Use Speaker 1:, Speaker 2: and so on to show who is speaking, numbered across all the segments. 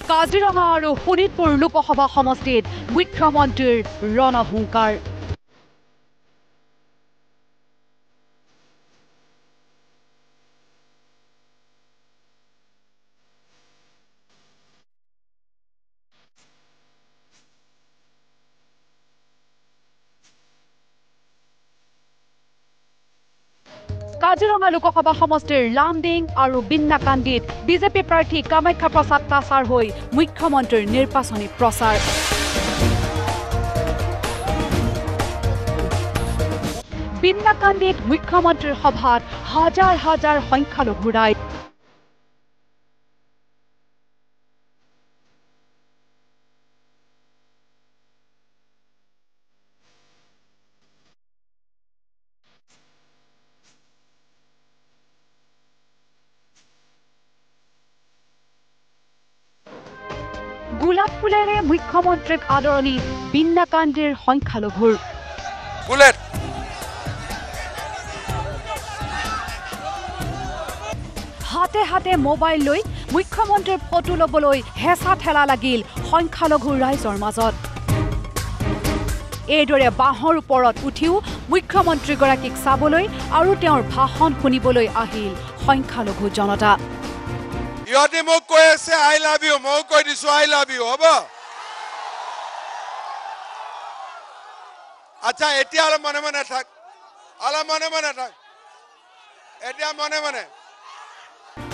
Speaker 1: কাজিৰঙা আৰু শোণিতপুৰ লোকসভা সমষ্টিত মুখ্যমন্ত্ৰীৰ ৰণহুংকাৰ। কাজিৰঙা লোকসভা সমষ্টিৰ লামডিং আৰু বিন্নাকান্দিত বিজেপি প্ৰাৰ্থী কামাখ্যা প্ৰসাদ তাছাৰ হৈ মুখ্যমন্ত্ৰীৰ নিৰ্বাচনী প্ৰচাৰ। বিন্নাকান্দিত মুখ্যমন্ত্ৰীৰ সভাত হাজাৰ হাজাৰ সংখ্যালঘু ৰাইজ। গোলাপ ফুলেৰে মুখ্যমন্ত্ৰীক আদৰণি বিন্নাকান্দিৰ সংখ্যালঘুৰ। হাতে হাতে মোবাইল লৈ মুখ্যমন্ত্ৰীৰ ফটো ল'বলৈ হেঁচা ঠেলা লাগিল সংখ্যালঘু ৰাইজৰ মাজত। এইদৰে বাঁহৰ ওপৰত উঠিও মুখ্যমন্ত্ৰীগৰাকীক চাবলৈ আৰু তেওঁৰ ভাষণ শুনিবলৈ আহিল সংখ্যালঘু জনতা।
Speaker 2: ইহঁতে মোক কৈ আছে আই লাভ ইউ, মই কৈ দিছো আই লাভ ইউ, হ'ব? আচ্ছা, এতিয়া অলপ মনে মনে থাক, অলপ মনে মনে থাক, এতিয়া মনে মনে।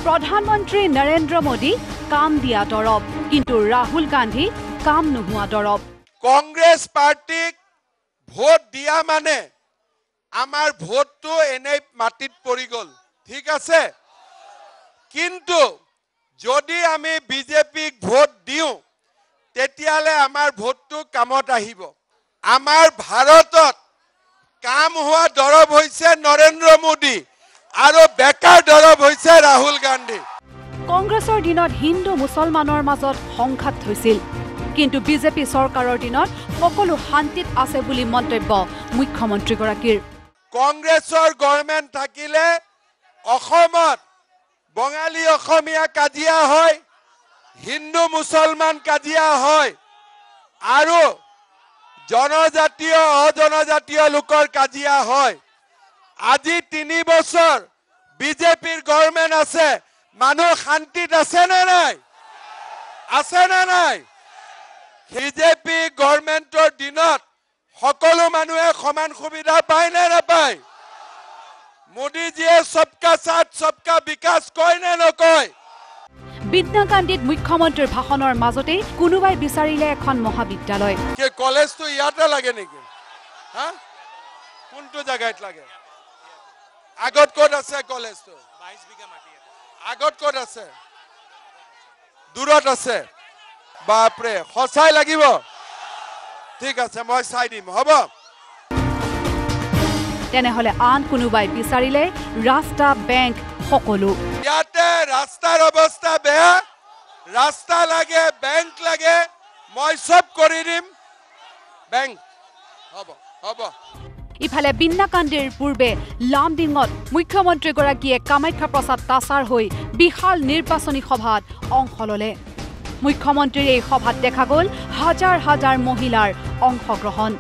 Speaker 1: প্ৰধানমন্ত্ৰী নৰেন্দ্ৰ মোদী কাম দিয়া দৰৱ, কিন্তু ৰাহুল গান্ধী কাম নোহোৱা দৰৱ।
Speaker 2: কংগ্ৰেছ পাৰ্টিক ভোট দিয়া মানে আমাৰ ভোটটো এনেই মাটিত পৰি গ'ল, ঠিক আছে? কিন্তু যদি আমি বিজেপিক ভোট দিওঁ তেতিয়াহ'লে আমাৰ ভোটটো কামত আহিব। আমাৰ ভাৰতত কাম হোৱা দৰৱ হৈছে নৰেন্দ্ৰ মোদী আৰু বেকাৰ দৰৱ হৈছে ৰাহুল গান্ধী।
Speaker 1: কংগ্ৰেছৰ দিনত হিন্দু মুছলমানৰ মাজত সংঘাত হৈছিল, কিন্তু বিজেপি চৰকাৰৰ দিনত সকলো শান্তিত আছে বুলি মন্তব্য মুখ্যমন্ত্ৰীগৰাকীৰ।
Speaker 2: কংগ্ৰেছৰ গভৰ্ণমেণ্ট থাকিলে অসমত বঙালী অসমীয়া কাজিয়া হয়, হিন্দু মুছলমান কাজিয়া হয় আৰু জনজাতীয় অজনজাতীয় লোকৰ কাজিয়া হয়। আজি 3 বছৰ বিজেপিৰ গভৰ্ণমেণ্ট আছে, মানুহ শান্তিত আছে নে নাই? আছে নে নাই? বিজেপি গভৰ্ণমেণ্টৰ দিনত সকলো মানুহে সমান সুবিধা পায় নে নাপায়? মোদীজীয়ে সবকা সাথ সবকা বিকাশ কয় নে নকয়?
Speaker 1: বিন্নাকান্দিত মুখ্যমন্ত্ৰীৰ ভাষণৰ মাজতেই কোনোবাই বিচাৰিলে এখন মহাবিদ্যালয়।
Speaker 2: কলেজটো ইয়াতে লাগে নেকি? হা, কোনটো জায়গাত লাগে? আগত ক'ত আছে কলেজটো? 22 বিঘা মাটি আগত ক'ত আছে? দূৰত আছে। বাপৰে, সঁচাই লাগিব? ঠিক আছে, মই চাই দিম, হ'ব?
Speaker 1: তেনেহলে আন কোনোবাই বিচাৰিলে ৰাস্তা, বেংক সকলো।
Speaker 2: ইয়াতে ৰাস্তাৰ অৱস্থা বেয়া, ৰাস্তা লাগে, বেংক লাগে, মই সব কৰি দিম। বেংক হ'ব, হ'ব।
Speaker 1: ইফালে বিন্নাকান্দিৰ পূৰ্বে লামডিঙত মুখ্যমন্ত্ৰীগৰাকীয়ে কামাখ্যা প্ৰসাদ তাছাৰ হৈ বিশাল নিৰ্বাচনী সভাত অংশ ল'লে। মুখ্যমন্ত্ৰীৰ এই সভাত দেখা গ'ল হাজাৰ হাজাৰ মহিলাৰ অংশগ্ৰহণ।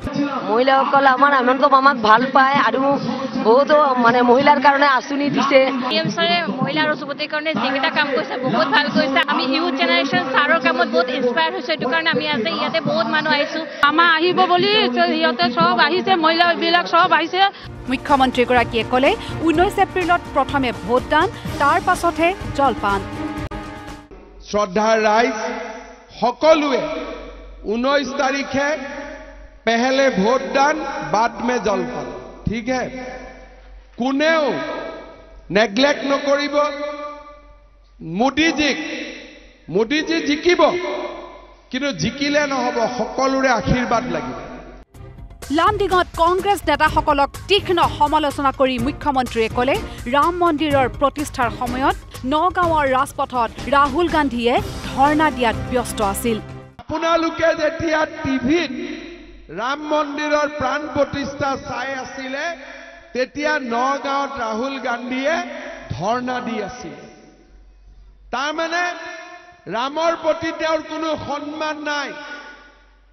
Speaker 3: মহিলাসকল আমাক ভাল পায় আৰু বহুতো মহিলাৰ কাৰণে আঁচনি দিছে। মহিলা আৰু যুৱতীৰ কাৰণে যিকেইটা কাম কৰিছে বহুত ভাল কৰিছে। আমি ইউথ জেনেৰেশ্যন ছাৰৰ কামত বহুত ইনস্পায়াৰ হৈছোঁ, এইটো কাৰণে আমি আজি ইয়াতে বহুত মানুহ আহিছোঁ। আমাৰ আহিব বুলি সিহঁতে চব আহিছে, মহিলাবিলাক চব আহিছে।
Speaker 1: মুখ্যমন্ত্ৰীগৰাকীয়ে ক'লে 19 এপ্ৰিলত প্ৰথমে ভোটদান, তাৰ পাছতহে জলপান।
Speaker 4: শ্ৰদ্ধাৰ ৰাইজ সকলোৱে 19 তাৰিখে पहले ভোটদান बाद में জলপান, ঠিক है? কোনেও নেগলেক্ট নকৰিব। মোদীজি জিকিব, কিন্তু জিকিলে নহ'ব, সকলোৰে আশীৰ্বাদ লাগিব।
Speaker 1: লামডিঙত কংগ্ৰেছ নেতাসকলক তীক্ষ্ণ সমালোচনা কৰি মুখ্যমন্ত্ৰীয়ে ক'লে ৰাম মন্দিৰৰ প্ৰতিষ্ঠাৰ সময়ত নগাঁৱৰ ৰাজপথত ৰাহুল গান্ধীয়ে ধৰ্ণা দিয়াত ব্যস্ত আছিল।
Speaker 4: আপোনালোকে যেতিয়া টিভিত ৰাম মন্দিৰৰ প্ৰাণ প্ৰতিষ্ঠা চাই আছিলে তেতিয়া নগাঁৱত ৰাহুল গান্ধীয়ে ধৰ্ণা দি আছিল। তাৰমানে ৰামৰ প্ৰতি তেওঁৰ কোনো সন্মান নাই,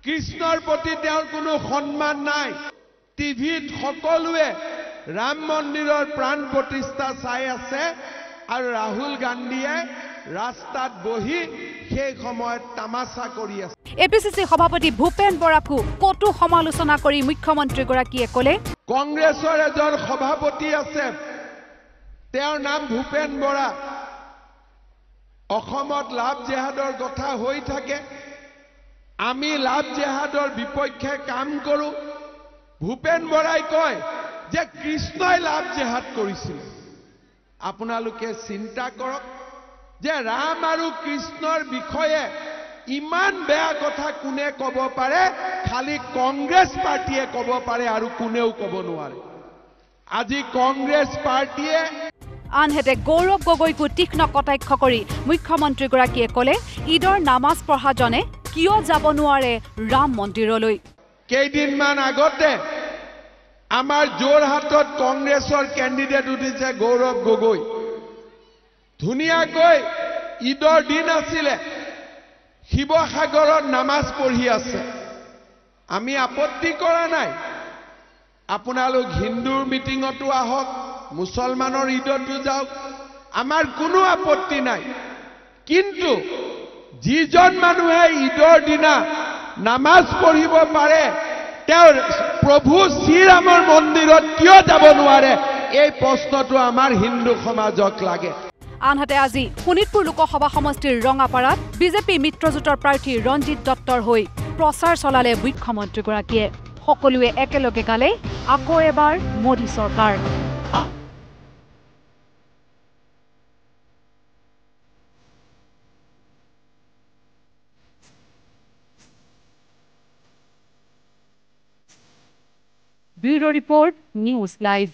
Speaker 4: কৃষ্ণৰ প্ৰতি তেওঁৰ কোনো সন্মান নাই। টিভিত সকলোৱে ৰাম মন্দিৰৰ প্ৰাণ প্ৰতিষ্ঠা চাই আছে আৰু ৰাহুল গান্ধীয়ে ৰাস্তাত বহি সেই সময়ত তামাচা কৰি আছে।
Speaker 1: এপিচিচি সভাপতি ভূপেন বৰাকো কটু সমালোচনা কৰি মুখ্যমন্ত্ৰীগৰাকীয়ে ক'লে,
Speaker 4: কংগ্ৰেছৰ এজন সভাপতি আছে, তেওঁৰ নাম ভূপেন বৰা। অসমত লাভ জেহাদৰ কথা হৈ থাকে, আমি লাভ জেহাদৰ বিপক্ষে কাম কৰোঁ। ভূপেন বৰাই কয় যে কৃষ্ণই লাভ জেহাদ কৰিছিল। আপোনালোকে চিন্তা কৰক যে ৰাম আৰু কৃষ্ণৰ বিষয়ে ইমান বেয়া কথা কোনে ক'ব পাৰে? খালি কংগ্ৰেছ পাৰ্টিয়ে ক'ব পাৰে আৰু কোনেও ক'ব নোৱাৰে। আজি কংগ্ৰেছ পাৰ্টিয়ে
Speaker 1: আনহাতে গৌৰৱ গগৈকো তীক্ষ্ণ কটাক্ষ কৰি মুখ্যমন্ত্ৰীগৰাকীয়ে ক'লে, ঈদৰ নামাজ পঢ়াজনে কিয় যাব নোৱাৰে ৰাম মন্দিৰলৈ?
Speaker 4: কেইদিনমান আগতে আমাৰ যোৰহাটত কংগ্ৰেছৰ কেণ্ডিডেট উঠিছে গৌৰৱ গগৈ। ধুনীয়াকৈ ঈদৰ দিন আছিলে, শিৱসাগৰত নামাজ পঢ়ি আছে। আমি আপত্তি কৰা নাই, আপোনালোক হিন্দুৰ মিটিঙতো আহক, মুছলমানৰ ঈদতো যাওক, আমাৰ কোনো আপত্তি নাই। কিন্তু যিজন মানুহে ঈদৰ দিনা নামাজ পঢ়িব পাৰে, তেওঁৰ প্ৰভু শ্ৰীৰামৰ মন্দিৰত কিয় যাব নোৱাৰে? এই প্ৰশ্নটো আমাৰ হিন্দু সমাজক লাগে।
Speaker 1: আনহাতে আজি শোণিতপুৰ লোকসভা সমষ্টিৰ ৰঙাপাৰাত বিজেপি মিত্ৰজোঁটৰ প্ৰাৰ্থী ৰঞ্জিত দত্তৰ হৈ প্ৰচাৰ চলালে মুখ্যমন্ত্ৰীগৰাকীয়ে। সকলোৱে একেলগে গালে আকৌ এবাৰ মোদী চৰকাৰ। Bureau report, news live.